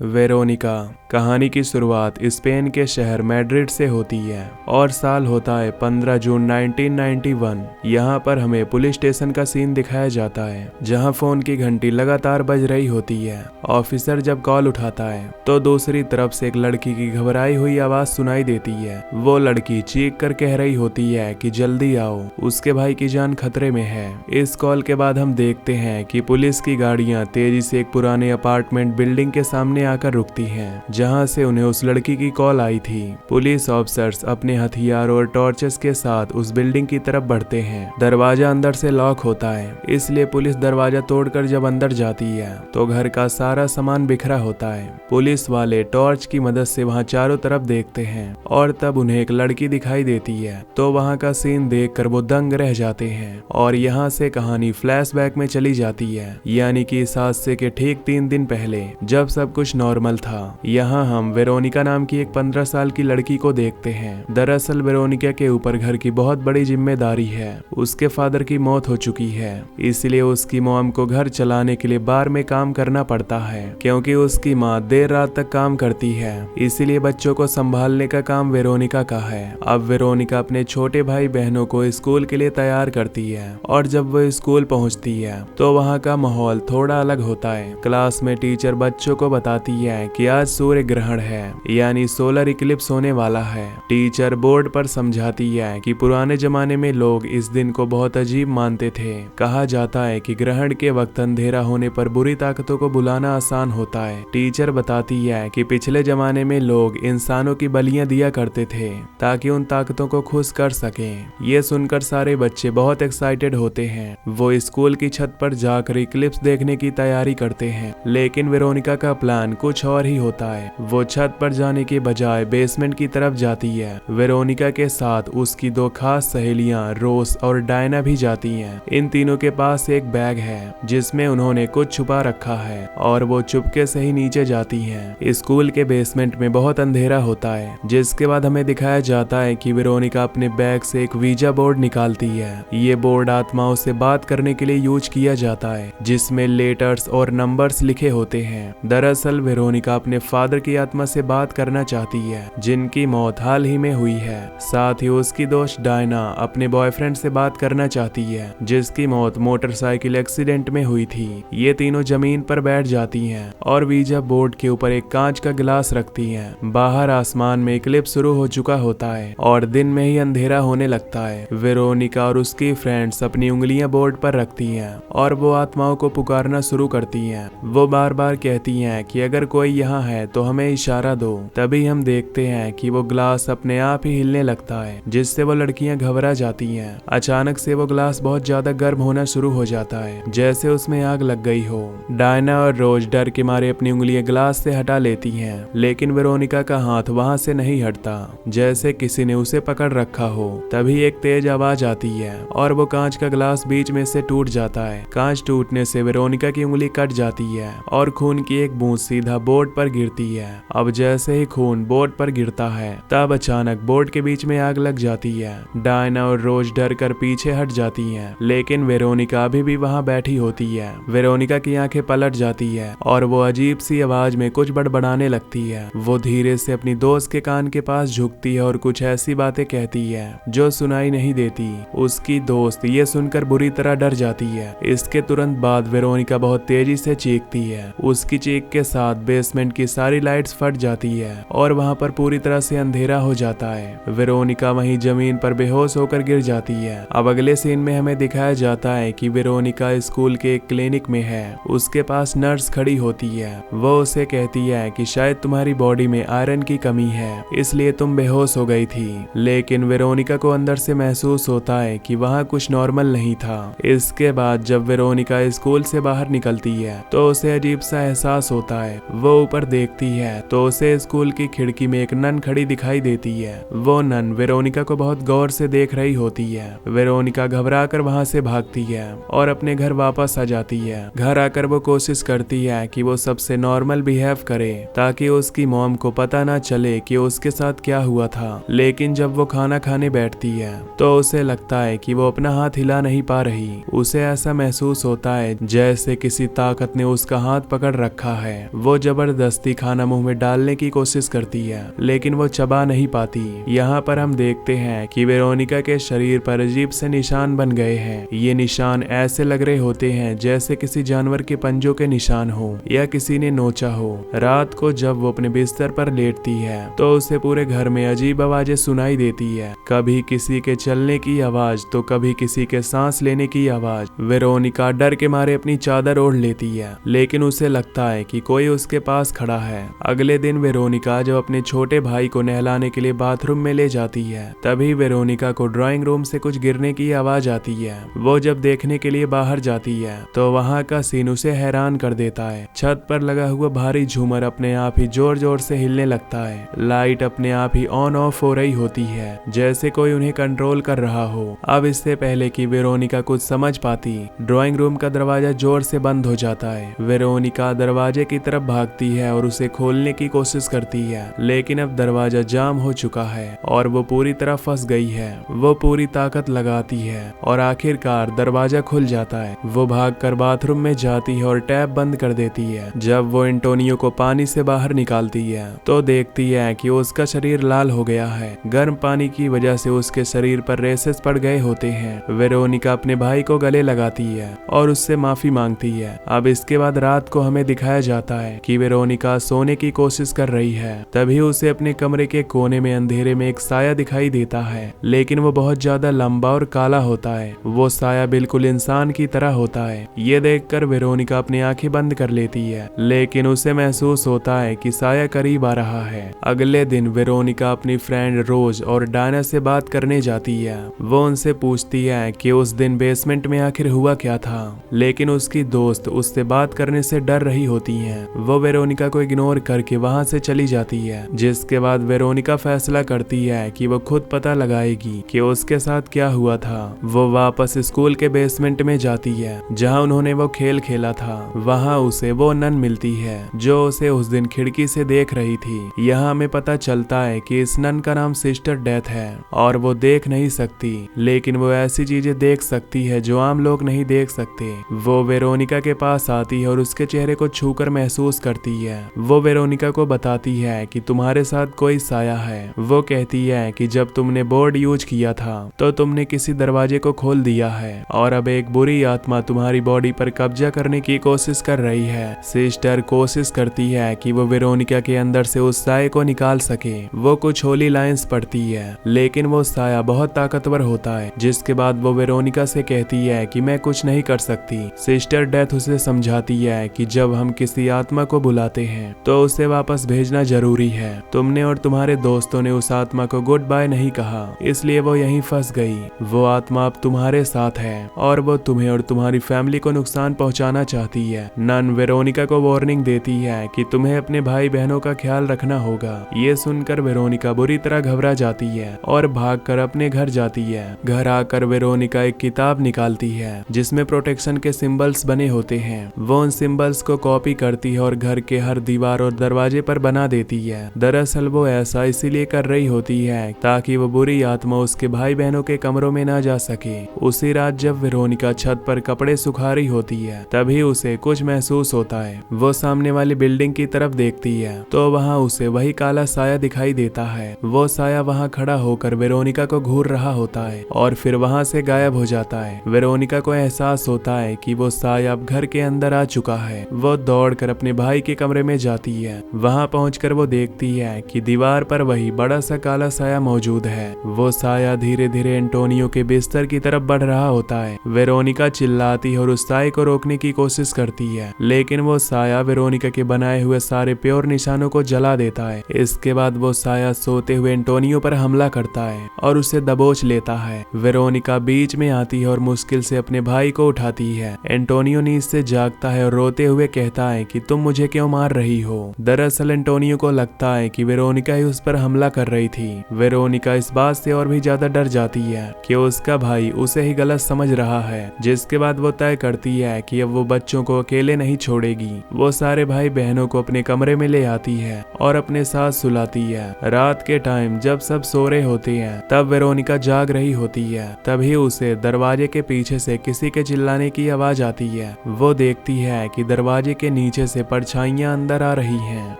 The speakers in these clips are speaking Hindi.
वेरोनिका। कहानी की शुरुआत स्पेन के शहर मैड्रिड से होती है और साल होता है 15 जून 1991। यहाँ पर हमें पुलिस स्टेशन का सीन दिखाया जाता है जहाँ फोन की घंटी लगातार बज रही होती है। ऑफिसर जब कॉल उठाता है तो दूसरी तरफ से एक लड़की की घबराई हुई आवाज सुनाई देती है। वो लड़की चीख कर कह रही होती है कि जल्दी आओ, उसके भाई की जान खतरे में है। इस कॉल के बाद हम देखते हैं कि पुलिस की गाड़ियां तेजी से एक पुराने अपार्टमेंट बिल्डिंग के सामने आकर रुकती हैं, जहां से उन्हें उस लड़की की कॉल आई थी। पुलिस ऑफिसर्स अपने हथियार और टॉर्चेस के साथ उस बिल्डिंग की तरफ बढ़ते हैं। दरवाजा अंदर से लॉक होता है, इसलिए पुलिस दरवाजा तोड़कर जब अंदर जाती है तो घर का सारा सामान बिखरा होता है। पुलिस वाले टॉर्च की मदद से वहां चारों तरफ देखते हैं और तब उन्हें एक लड़की दिखाई देती है, तो वहां का सीन देखकर वो दंग रह जाते हैं। और यहाँ से कहानी फ्लैशबैक में चली जाती है, यानी कि इस हादसे के ठीक 3 दिन पहले जब सब कुछ नॉर्मल था। यहाँ हम वेरोनिका नाम की एक 15 साल की लड़की को देखते हैं। दरअसल वेरोनिका के ऊपर घर की बहुत बड़ी जिम्मेदारी है। उसके फादर की मौत हो चुकी है, इसलिए उसकी मॉम को घर चलाने के लिए बार में काम करना पड़ता है। क्योंकि उसकी माँ देर रात तक काम करती है, इसीलिए बच्चों को संभालने का काम वेरोनिका का है। अब वेरोनिका अपने छोटे भाई बहनों को स्कूल के लिए तैयार करती है और जब वो स्कूल पहुंचती है तो वहाँ का माहौल थोड़ा अलग होता है। क्लास में टीचर बच्चों को बताती है कि आज सूर्य ग्रहण है, यानी सोलर इक्लिप्स होने वाला है। टीचर बोर्ड पर समझाती है कि पुराने जमाने में लोग इस दिन को बहुत अजीब मानते थे। कहा जाता है कि ग्रहण के वक्त अंधेरा होने पर बुरी ताकतों को बुलाना आसान होता है। टीचर बताती है कि पिछले जमाने में लोग इंसानों की बलियां दिया करते थे ताकि उन ताकतों को खुश कर सकें। ये सुनकर सारे बच्चे बहुत एक्साइटेड होते हैं। वो स्कूल की छत पर जाकर इक्लिप्स देखने की तैयारी करते हैं, लेकिन वेरोनिका का प्लान कुछ और ही होता है। वो छत पर जाने के बजाय बेसमेंट की तरफ जाती है। वेरोनिका के साथ उसकी 2 खास सहेलियां रोज और डायना भी जाती हैं। इन तीनों के पास एक बैग है जिसमें उन्होंने कुछ छुपा रखा है और वो चुपके से ही नीचे जाती हैं। स्कूल के बेसमेंट में बहुत अंधेरा होता है, जिसके बाद हमें दिखाया जाता है कि वेरोनिका अपने बैग से एक वीजा बोर्ड निकालती है। ये बोर्ड आत्माओं से बात करने के लिए यूज किया जाता है, जिसमें लेटर्स और नंबर्स लिखे होते हैं। दरअसल वेरोनिका अपने फादर की आत्मा से बात करना चाहती है, जिनकी मौत हाल ही में हुई है। साथ ही उसकी दोस्त डायना अपने बॉयफ्रेंड से बात करना चाहती है, जिसकी मौत मोटरसाइकिल एक्सीडेंट में हुई थी। ये तीनों जमीन पर बैठ जाती हैं और वीजा बोर्ड के ऊपर एक कांच का गिलास रखती हैं। बाहर आसमान में इक्लिप्स शुरू हो चुका होता है और दिन में ही अंधेरा होने लगता है। वेरोनिका और उसकी फ्रेंड्स अपनी उंगलियां बोर्ड पर रखती हैं और वो आत्माओं को पुकारना शुरू करती हैं। वो बार बार कहती हैं कि अगर कोई यहाँ है तो हमें इशारा दो। तभी हम देखते हैं कि वो ग्लास अपने आप ही हिलने लगता है, जिससे वो लड़कियां घबरा जाती हैं। अचानक से वो ग्लास बहुत ज्यादा गर्म होना शुरू हो जाता है, जैसे उसमें आग लग गई हो। डायना और रोज डर के मारे अपनी उंगलियां ग्लास से हटा लेती हैं, लेकिन वेरोनिका का हाथ वहां से नहीं हटता, जैसे किसी ने उसे पकड़ रखा हो। तभी एक तेज आवाज आती है और वो कांच का ग्लास बीच में से टूट जाता है। कांच टूटने से वेरोनिका की उंगली कट जाती है और खून की एक बूंद सीधा बोर्ड पर गिरती है। अब जैसे ही खून बोर्ड पर गिरता है तब अचानक बोर्ड के बीच में आग लग जाती है। डायना और रोज डर कर पीछे हट जाती हैं, लेकिन वेरोनिका अभी भी वहां बैठी होती है। वेरोनिका की आंखें पलट जाती है और वो अजीब सी आवाज में कुछ बड़बड़ाने लगती है। वो धीरे से अपनी दोस्त के कान के पास झुकती है और कुछ ऐसी बातें कहती है जो सुनाई नहीं देती। उसकी दोस्त ये सुनकर बुरी तरह डर जाती है। इसके तुरंत बाद वेरोनिका बहुत तेजी से चीखती है। उसकी चीख के साथ बेसमेंट की सारी लाइट्स फट जाती है और वहां पर पूरी तरह से अंधेरा हो जाता है। वेरोनिका वहीं जमीन पर बेहोश होकर गिर जाती है। अब अगले सीन में हमें दिखाया जाता है कि वेरोनिका स्कूल के एक क्लिनिक में है। उसके पास नर्स खड़ी होती है। वो उसे कहती है कि शायद तुम्हारी बॉडी में आयरन की कमी है, इसलिए तुम बेहोश हो गई थी। लेकिन वेरोनिका को अंदर से महसूस होता है कि वहाँ कुछ नॉर्मल नहीं था। इसके बाद जब वेरोनिका स्कूल से बाहर निकलती है तो उसे अजीब सा एहसास होता है। वो ऊपर देखती है तो उसे स्कूल की खिड़की में एक नन खड़ी दिखाई देती है। वो नन वेरोनिका को बहुत गौर से देख रही होती है। वेरोनिका घबरा कर वहाँ से भागती है और अपने घर वापस आ जाती है। घर आकर वो कोशिश करती है कि वो सबसे नॉर्मल बिहेव करे ताकि उसकी मॉम को पता ना चले कि उसके साथ क्या हुआ था। लेकिन जब वो खाना खाने बैठती है तो उसे लगता है कि वो अपना हाथ हिला नहीं पा रही। उसे ऐसा महसूस होता है जैसे किसी ताकत ने उसका हाथ पकड़ रखा है। वो वो जबरदस्ती खाना मुंह में डालने की कोशिश करती है, लेकिन वो चबा नहीं पाती। यहाँ पर हम देखते हैं कि वेरोनिका के शरीर पर अजीब से निशान बन गए हैं। ये निशान ऐसे लग रहे होते हैं जैसे किसी जानवर के पंजों के निशान हो या किसी ने नोचा हो। रात को जब वो अपने बिस्तर पर लेटती है तो उसे पूरे घर में अजीब आवाजें सुनाई देती है, कभी किसी के चलने की आवाज तो कभी किसी के सांस लेने की आवाज। वेरोनिका डर के मारे अपनी चादर ओढ़ लेती है, लेकिन उसे लगता है कि कोई उसके पास खड़ा है। अगले दिन वेरोनिका जब अपने छोटे भाई को नहलाने के लिए बाथरूम में ले जाती है, तभी वेरोनिका को ड्राइंग रूम से कुछ गिरने की आवाज आती है। वो जब देखने के लिए बाहर जाती है तो वहाँ का सीन उसे हैरान कर देता है। छत पर लगा हुआ भारी झूमर अपने आप ही जोर जोर से हिलने लगता है। लाइट अपने आप ही ऑन ऑफ हो रही होती है, जैसे कोई उन्हें कंट्रोल कर रहा हो। अब इससे पहले कि वेरोनिका कुछ समझ पाती, ड्राइंग रूम का दरवाजा जोर से बंद हो जाता है। वेरोनिका दरवाजे की तरफ भागती है और उसे खोलने की कोशिश करती है, लेकिन अब दरवाजा जाम हो चुका है और वो पूरी तरह फंस गई है। वो पूरी ताकत लगाती है और आखिरकार दरवाजा खुल जाता है। वो भागकर बाथरूम में जाती है और टैप बंद कर देती है। जब वो एंटोनियो को पानी से बाहर निकालती है तो देखती है कि उसका शरीर लाल हो गया है। गर्म पानी की वजह से उसके शरीर पर रेसेस पड़ गए होते हैं। वेरोनिका अपने भाई को गले लगाती है और उससे माफी मांगती है। अब इसके बाद रात को हमें दिखाया जाता है कि वेरोनिका सोने की कोशिश कर रही है। तभी उसे अपने कमरे के कोने में अंधेरे में एक साया दिखाई देता है, लेकिन वो बहुत ज्यादा लंबा और काला होता है। वो साया बिल्कुल इंसान की तरह होता है। ये देखकर वेरोनिका अपनी आंखें बंद कर लेती है, लेकिन उसे महसूस होता है कि साया करीब आ रहा है। अगले दिन वेरोनिका अपनी फ्रेंड रोज और डायना से बात करने जाती है। वो उनसे पूछती है कि उस दिन बेसमेंट में आखिर हुआ क्या था, लेकिन उसकी दोस्त उससे बात करने से डर रही होती है। वो वेरोनिका को इग्नोर करके वहां से चली जाती है, जिसके बाद वेरोनिका फैसला करती है कि वो खुद पता लगाएगी कि उसके साथ क्या हुआ था। वो वापस स्कूल के बेसमेंट में जाती है जहां उन्होंने वो खेल खेला था। वहां उसे वो नन मिलती है जो उसे उस दिन खिड़की से देख रही थी। यहाँ हमें पता चलता है कि इस नन का नाम सिस्टर डेथ है और वो देख नहीं सकती, लेकिन वो ऐसी चीजें देख सकती है जो आम लोग नहीं देख सकते। वो वेरोनिका के पास आती है और उसके चेहरे को छूकर महसूस करती है। वो वेरोनिका को बताती है कि तुम्हारे साथ कोई साया है। वो कहती है कि जब तुमने बोर्ड यूज किया था तो तुमने किसी दरवाजे को खोल दिया है और अब एक बुरी आत्मा तुम्हारी बॉडी पर कब्जा करने की कोशिश कर रही है। सिस्टर कोशिश करती है कि वो वेरोनिका के अंदर से उस साये को निकाल सके। वो कुछ होली लाइंस पढ़ती है, लेकिन वो साया बहुत ताकतवर होता है, जिसके बाद वो वेरोनिका से कहती है कि मैं कुछ नहीं कर सकती। सिस्टर डेथ उसे समझाती है कि जब हम किसी आत्मा को बुलाते हैं तो उसे वापस भेजना जरूरी है। तुमने और तुम्हारे दोस्तों ने उस आत्मा को गुड बाय नहीं कहा, इसलिए वो यहीं फंस गई। वो आत्मा अब तुम्हारे साथ है और वो तुम्हें और तुम्हारी फैमिली को नुकसान पहुंचाना चाहती है। नन वेरोनिका को वार्निंग देती है कि तुम्हें अपने भाई बहनों का ख्याल रखना होगा। ये सुनकर वेरोनिका बुरी तरह घबरा जाती है और भागकर अपने घर जाती है। घर आकर वेरोनिका एक किताब निकालती है जिसमें प्रोटेक्शन के सिंबल्स बने होते हैं। वो उन सिंबल्स को कॉपी करती है और घर के हर दीवार और दरवाजे पर बना देती है। दरअसल वो ऐसा इसीलिए कर रही होती है ताकि वो बुरी आत्मा उसके भाई बहनों के कमरों में ना जा सके। उसी रात जब वेरोनिका छत पर कपड़े सुखा रही होती है, तभी उसे कुछ महसूस होता है। वो सामने वाली बिल्डिंग की तरफ देखती है तो वहाँ उसे वही काला साया दिखाई देता है। वो साया वहाँ खड़ा होकर वेरोनिका को घूर रहा होता है और फिर वहाँ से गायब हो जाता है। वेरोनिका को एहसास होता है कि वो साया अब घर के अंदर आ चुका है। वो दौड़कर अपने भाई के कमरे में जाती है। वहाँ पहुंचकर वो देखती है कि दीवार पर वही बड़ा सा काला साया मौजूद है। वो साया धीरे धीरे एंटोनियो के बिस्तर की तरफ बढ़ रहा होता है। वेरोनिका चिल्लाती है और उस साये को रोकने की कोशिश करती है, लेकिन वो साया वेरोनिका के बनाए हुए सारे प्योर निशानों को जला देता है। इसके बाद वो साया सोते हुए एंटोनियो पर हमला करता है और उसे दबोच लेता है। वेरोनिका बीच में आती है और मुश्किल से अपने भाई को उठाती है। एंटोनियो नींद से जागता है और रोते हुए कहता है कि तुम मुझे क्यों मार रही हो। दरअसल एंटोनियो को लगता है कि वेरोनिका ही उस पर हमला कर रही थी। वेरोनिका इस बात से और भी ज्यादा डर जाती है कि उसका भाई उसे ही गलत समझ रहा है, जिसके बाद वो तय करती है कि अब वो बच्चों को अकेले नहीं छोड़ेगी। वो सारे भाई बहनों को अपने कमरे में ले आती है और अपने साथ सुलाती है। रात के टाइम जब सब सो रहे होते हैं तब वेरोनिका जाग रही होती है। तभी उसे दरवाजे के पीछे से किसी के चिल्लाने की आवाज आती है। वो देखती है कि दरवाजे के नीचे से परछाइयां अंदर आ रही हैं।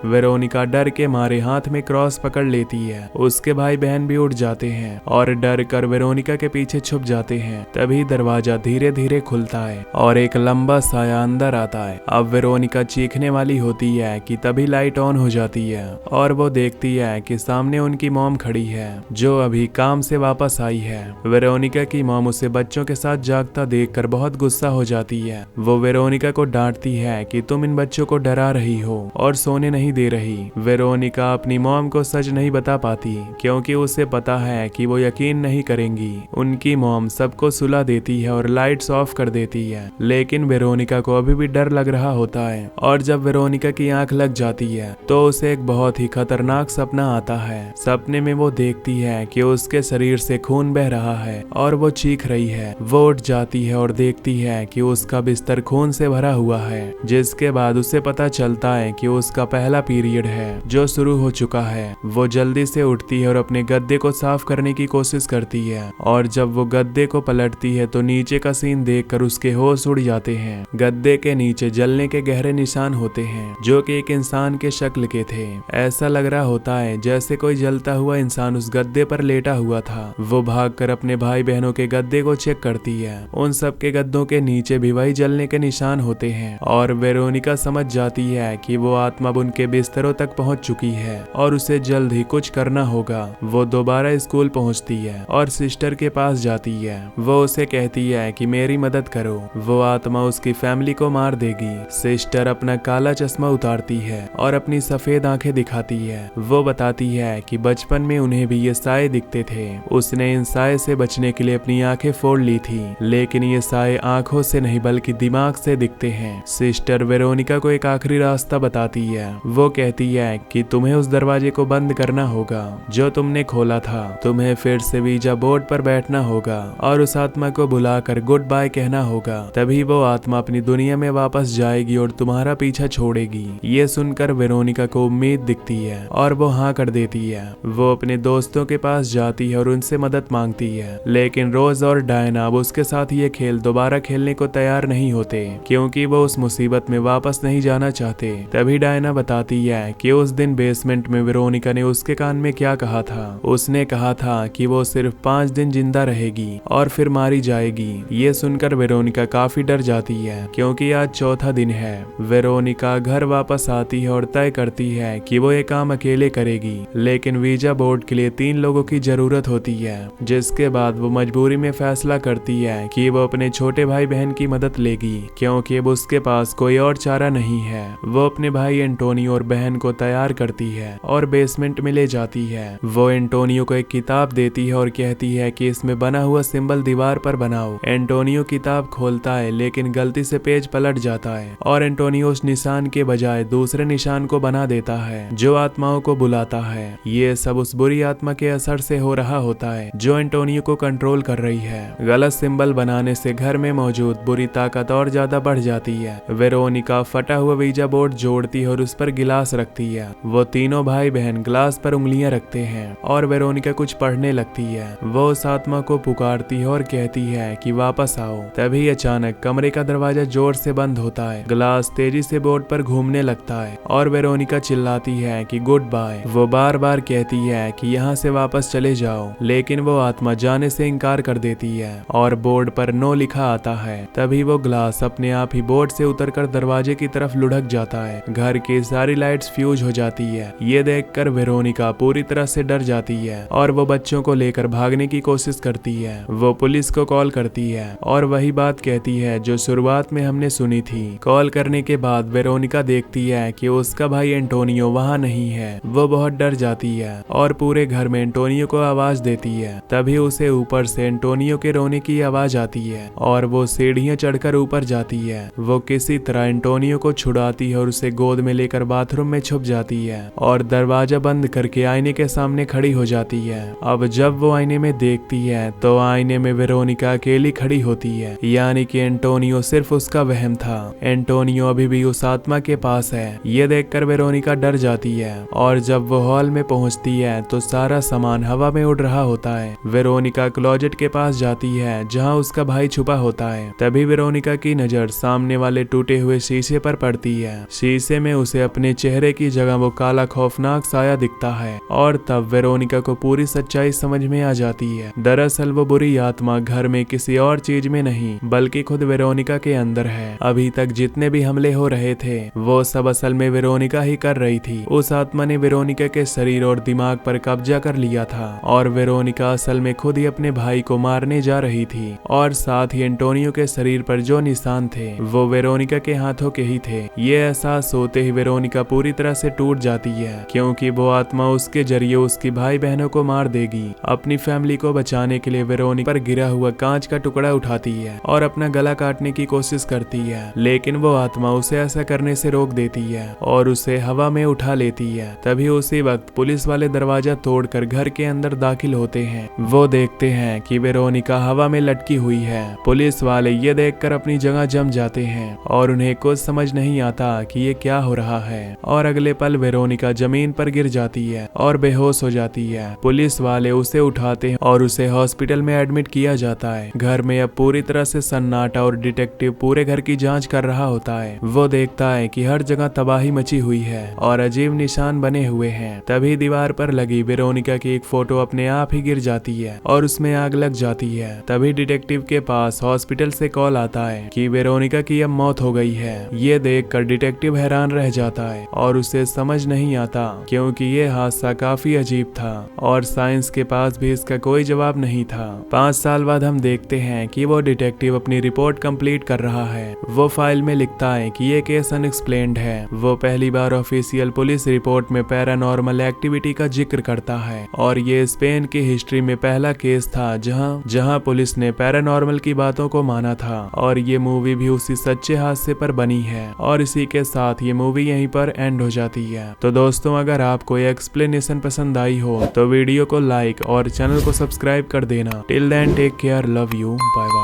वेरोनिका डर के मारे हाथ में क्रॉस पकड़ लेती है। उसके भाई बहन भी उठ जाते हैं और डर कर वेरोनिका के पीछे छुप जाते हैं। तभी दरवाजा धीरे धीरे खुलता है और एक लंबा साया अंदर आता है। अब वेरोनिका चीखने वाली होती है कि तभी लाइट ऑन हो जाती है और वो देखती है कि सामने उनकी मॉम खड़ी है जो अभी काम से वापस आई है। वेरोनिका की मॉम उसे बच्चों के साथ जागता देखकर बहुत गुस्सा हो जाती है। वो वेरोनिका को डांटती है कि तुम इन बच्चों को डरा रही हो और सोने नहीं दे रही। वेरोनिका अपनी मॉम को सच नहीं बता पाती क्योंकि उसे पता है कि वो यकीन नहीं करेंगी। उनकी मॉम सबको सुला देती है और लाइट्स ऑफ कर देती है, लेकिन वेरोनिका को अभी भी डर लग रहा होता है। और जब वेरोनिका की आंख लग जाती है तो उसे एक बहुत ही खतरनाक सपना आता है। सपने में वो देखती है कि उसके शरीर से खून बह रहा है और वो चीख रही है। वो उठ जाती है और देखती है कि उसका बिस्तर खून से भरा हुआ है, जिसके बाद उसे पता चलता है कि उसका पहला पीरियड है जो शुरू हो चुका है। वो जल्दी से उठती है और अपने गद्दे को साफ करने की कोशिश करती है और जब वो गद्दे को पलटती है तो नीचे का सीन देखकर उसके होश उड़ जाते हैं। गद्दे के नीचे जलने के गहरे निशान होते हैं जो कि एक इंसान के शक्ल के थे। ऐसा लग रहा होता है जैसे कोई जलता हुआ इंसान उस गद्दे पर लेटा हुआ था। वो भागकर अपने भाई बहनों के गद्दे को चेक करती है। उन सब के गद्दों के नीचे भी वही जलने के निशान होते हैं और वेरोनिका समझ जाती है कि वो आत्मा उनके बिस्तरों तक पहुंच चुकी है और उसे जल्द ही कुछ करना होगा। वो दोबारा स्कूल पहुंचती है और सिस्टर के पास जाती है। वो उसे कहती है कि मेरी मदद करो, वो आत्मा उसकी फैमिली को मार देगी। सिस्टर अपना काला चश्मा उतारती है और अपनी सफेद आंखें दिखाती है। वो बताती है कि बचपन में उन्हें भी ये साए दिखते थे। उसने इन साए से बचने के लिए अपनी आंखें फोड़ ली थी, लेकिन ये साए आंखों से नहीं बल्कि दिमाग से दिखते हैं। सिस्टर वेरोनिका को एक आखिरी रास्ता बताती है। वो कहती है कि तुम्हें उस दरवाजे को बंद करना होगा जो तुमने खोला था। तुम्हें फिर से वीजा बोर्ड पर बैठना होगा और उस आत्मा को बुलाकर गुड बाय कहना होगा। तभी वो आत्मा अपनी दुनिया में वापस जाएगी और तुम्हारा पीछा छोड़ेगी। ये सुनकर वेरोनिका को उम्मीद दिखती है और वो हाँ कर देती है। वो अपने दोस्तों के पास जाती है और उनसे मदद मांगती है, लेकिन रोज और डायना अब उसके साथ ये खेल दोबारा खेलने को तैयार नहीं होते क्योंकि वो उस मुसीबत में वापस नहीं जाना चाहते। तभी डायना बताती है कि उस दिन बेसमेंट में वेरोनिका ने उसके कान में क्या कहा था। उसने कहा था कि वो सिर्फ 5 दिन जिंदा रहेगी और फिर मारी जाएगी। ये सुनकर वेरोनिका काफी डर जाती है क्योंकि आज चौथा दिन है। वेरोनिका घर वापस आती है और तय करती है कि वो ये काम अकेले करेगी, लेकिन वीजा बोर्ड के लिए 3 लोगों की जरूरत होती है। जिसके बाद वो मजबूरी में फैसला करती है कि वो अपने छोटे भाई बहन की मदद लेगी क्योंकि अब उसके पास कोई और चारा नहीं है। वो अपने भाई एंटोनियो और बहन को तैयार करती है और बेसमेंट में ले जाती है। वो एंटोनियो को एक किताब देती है और कहती है कि इसमें बना हुआ सिंबल दीवार पर बनाओ। एंटोनियो किताब खोलता है लेकिन गलती से पेज पलट जाता है और एंटोनियो उस निशान के बजाय दूसरे निशान को बना देता है जो आत्माओं को बुलाता है। ये सब उस बुरी आत्मा के असर से हो रहा होता है जो एंटोनियो को कंट्रोल कर रही है। गलत सिंबल बनाने से घर में मौजूद बुरी ताकत और ज्यादा बढ़ जाती है। वेरोनिका फटा हुआ वीजा बोर्ड जोड़ती है और उस पर गिलास रखती है। वो तीनों भाई बहन ग्लास पर उंगलियां रखते हैं और वेरोनिका कुछ पढ़ने लगती है। वो उस आत्मा को पुकारती है और कहती है कि वापस आओ। तभी अचानक कमरे का दरवाजा जोर से बंद होता है। ग्लास तेजी से बोर्ड पर घूमने लगता है और वेरोनिका चिल्लाती है कि गुड बाय। वो बार बार कहती है कि यहाँ से वापस चले जाओ, लेकिन वो आत्मा जाने से इनकार कर देती है और बोर्ड पर नो लिखा आता है। तभी वो ग्लास अपने आप ही बोर्ड से उतरकर दरवाजे की तरफ लुढ़क जाता है। घर की सारी लाइट्स फ्यूज हो जाती है। ये देखकर वेरोनिका पूरी तरह से डर जाती है और वो बच्चों को लेकर भागने की कोशिश करती है। वो पुलिस को कॉल करती है और वही बात कहती है जो शुरुआत में हमने सुनी थी। कॉल करने के बाद वेरोनिका देखती है कि उसका भाई एंटोनियो वहाँ नहीं है। वो बहुत डर जाती है और पूरे घर में एंटोनियो को आवाज देती है। तभी उसे ऊपर से एंटोनियो के रोने की आवाज आती है और वो सीढ़ियां चढ़कर ऊपर जाती है। वो किसी तरह एंटोनियो को छुड़ाती है और उसे गोद में लेकर बाथरूम में छुप जाती है और दरवाजा बंद करके आईने के सामने खड़ी हो जाती है। अब जब वो आईने में देखती है तो आईने में वेरोनिका अकेली खड़ी होती है, यानी कि एंटोनियो सिर्फ उसका वहम था। एंटोनियो अभी भी उस आत्मा के पास है। ये देखकर वेरोनिका डर जाती है और जब वो हॉल में पहुंचती है तो सारा सामान हवा में उड़ रहा होता है। वेरोनिका क्लोजेट के पास जाती है जहां उसका भाई छुपा होता है। तभी वेरोनिका की नजर सामने वाले टूटे हुए शीशे पर पड़ती करती है। शीशे में उसे अपने चेहरे की जगह वो काला खौफनाक साया दिखता है और तब वेरोनिका को पूरी सच्चाई समझ में आ जाती है। दरअसल वो बुरी आत्मा घर में किसी और चीज में नहीं बल्कि खुद वेरोनिका के अंदर है। अभी तक जितने भी हमले हो रहे थे वो सब असल में वेरोनिका ही कर रही थी। उस आत्मा ने वेरोनिका के शरीर और दिमाग पर कब्जा कर लिया था और वेरोनिका असल में खुद ही अपने भाई को मारने जा रही थी और साथ ही एंटोनियो के शरीर पर जो निशान थे वो वेरोनिका के हाथों के ही थे। ये एहसास होते ही वेरोनिका पूरी तरह से टूट जाती है क्योंकि वो आत्मा उसके जरिए उसकी भाई बहनों को मार देगी। अपनी फैमिली को बचाने के लिए वेरोनिका पर गिरा हुआ कांच का टुकड़ा उठाती है और अपना गला काटने की कोशिश करती है, लेकिन वो आत्मा उसे ऐसा करने से रोक देती है और उसे हवा में उठा लेती है। तभी उसी वक्त पुलिस वाले दरवाजा तोड़कर घर के अंदर दाखिल होते हैं। वो देखते हैं कि वेरोनिका हवा में लटकी हुई है। पुलिस वाले ये देखकर अपनी जगह जम जाते हैं और उन्हें कुछ समझ नहीं आता कि ये क्या हो रहा है और अगले पल वेरोनिका जमीन पर गिर जाती है और बेहोश हो जाती है। पुलिस वाले उसे उठाते हैं और उसे हॉस्पिटल में एडमिट किया जाता है। घर में अब पूरी तरह से सन्नाटा और डिटेक्टिव पूरे घर की जांच कर रहा होता है। वो देखता है कि हर जगह तबाही मची हुई है और अजीब निशान बने हुए हैं। तभी दीवार पर लगी वेरोनिका की एक फोटो अपने आप ही गिर जाती है और उसमें आग लग जाती है। तभी डिटेक्टिव के पास हॉस्पिटल से कॉल आता है कि वेरोनिका की अब मौत हो गई है। ये देखकर डिटेक्टिव हैरान रह जाता है और उसे समझ नहीं आता क्योंकि ये हादसा काफी अजीब था और साइंस के पास भी इसका कोई जवाब नहीं था। 5 साल बाद हम देखते हैं कि वो डिटेक्टिव अपनी रिपोर्ट कंप्लीट कर रहा है। वो फाइल में लिखता है कि ये केस अनएक्सप्लेन्ड है। वो पहली बार ऑफिशियल पुलिस रिपोर्ट में पैरानॉर्मल एक्टिविटी का जिक्र करता है और ये स्पेन की हिस्ट्री में पहला केस था जहां पुलिस ने पैरानॉर्मल की बातों को माना था और ये मूवी भी उसी सच्चे हादसे पर बनी है और इसी के साथ ये मूवी यहीं पर एंड हो जाती है। तो दोस्तों अगर आपको ये एक्सप्लेनेशन पसंद आई हो तो वीडियो को लाइक और चैनल को सब्सक्राइब कर देना। Till then take care, love you, bye bye.